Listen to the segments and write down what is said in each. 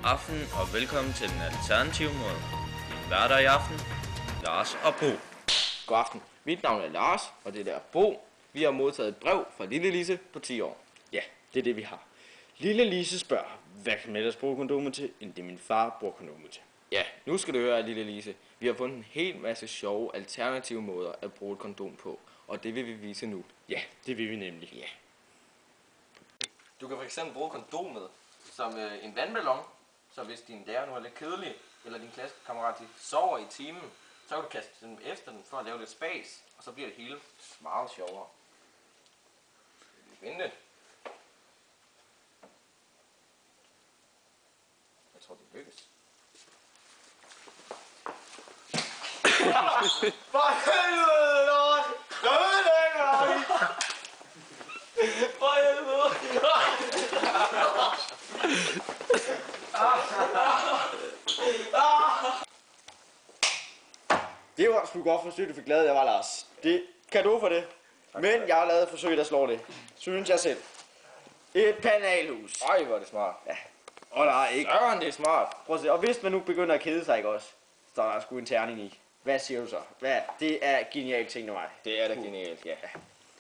aften og velkommen til den alternative måde. Dine værter i aften, Lars og Bo. God aften. Mit navn er Lars, og det er Bo. Vi har modtaget et brev fra Lille Lise på 10 år. Ja, det er det vi har. Lille Lise spørger, hvad kan man ellers bruge kondomet til, end det min far bruger kondomet til? Ja, nu skal du høre, Lille Lise. Vi har fundet en hel masse sjove alternative måder at bruge et kondom på, og det vil vi vise nu. Ja, det vil vi nemlig. Ja. Du kan fx bruge kondomet som en vandballon, så hvis din lærer nu er lidt kedelig, eller din klassekammerat sover i timen, så kan du kaste den efter den for at lave lidt spas, og så bliver det hele meget sjovere. Vinde. Jeg tror, det lykkes. For helvede, Lars! Jeg ødelægger dig! For helvede! Det var sgu godt forsøg, du fik lavet, jeg var Lars. Det kan du for det. Men jeg har lavet et forsøg, der slår det. Synes jeg selv. Et penalhus. Ej, hvor er det smart. Ja. Og der er ikke. Søren, det er smart. Prøv at se. Og hvis man nu begynder at kede sig, ikke også? Så er der sgu en terning i. Hvad siger du så? Hvad? Det er genialt ting, mig. Det er da genialt, ja.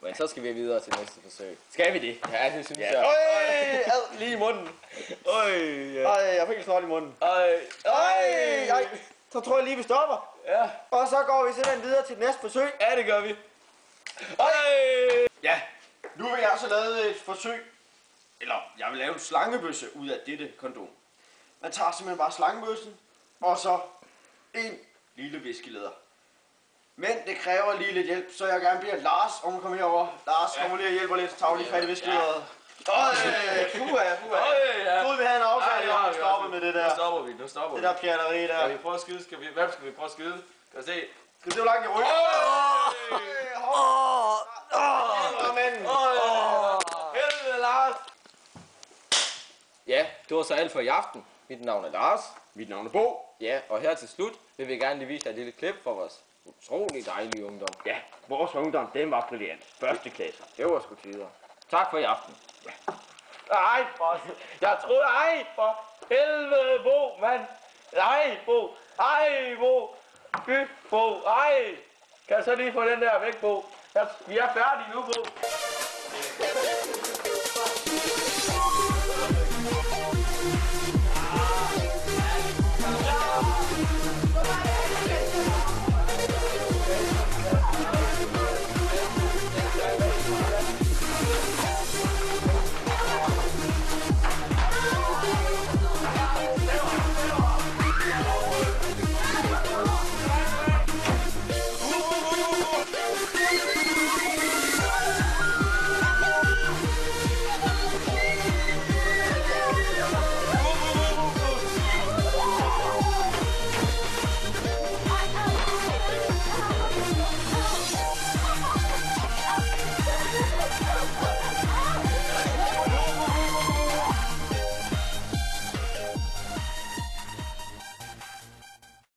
Men så skal vi videre til næste forsøg. Skal vi det? Ja, det synes Ja. jeg. Øj, ad, lige i munden. Øj, ja. Øj, jeg fik en snort i munden. Øj, Øj, så tror jeg lige, vi stopper. Ja. Og så går vi simpelthen videre til det næste forsøg. Ja, det gør vi. Øj. Ja, nu vil jeg altså lave et forsøg. Eller, jeg vil lave en slangebøsse ud af dette kondom. Man tager simpelthen bare slangebøssen, og så en lille viskeleder. Men det kræver lige lidt hjælp, så jeg gerne beder Lars om at komme herover. Lars, kommer lige og hjælper lidt, så tager vi lige fat i viskelederet. Øj, puha. Gud, vi havde en aftale, og stoppe med det der. Nu stopper vi. Det der pjatteri der. Skal vi prøve at skyde? Hvem skal vi prøve at skyde? Kan du se? Skal du se, hvor langt jeg ryger? Helvede, Lars! Ja, det var så alt for i aften. Mit navn er Lars. Mit navn er Bo. Ja, og her til slut vil vi gerne lige vise jer et lille klip fra vores utrolig dejlige ungdom. Ja, vores ungdom, den var brilliant. Første klasse. Det var sgu tider. Tak for i aften. Ja. Ej, jeg troede, for helvede, Bo, mand. Ej, Bo. Ej, Bo. Fy, Bo. Ej. Kan jeg så lige få den der væk, Bo? Vi er færdige nu, Bo.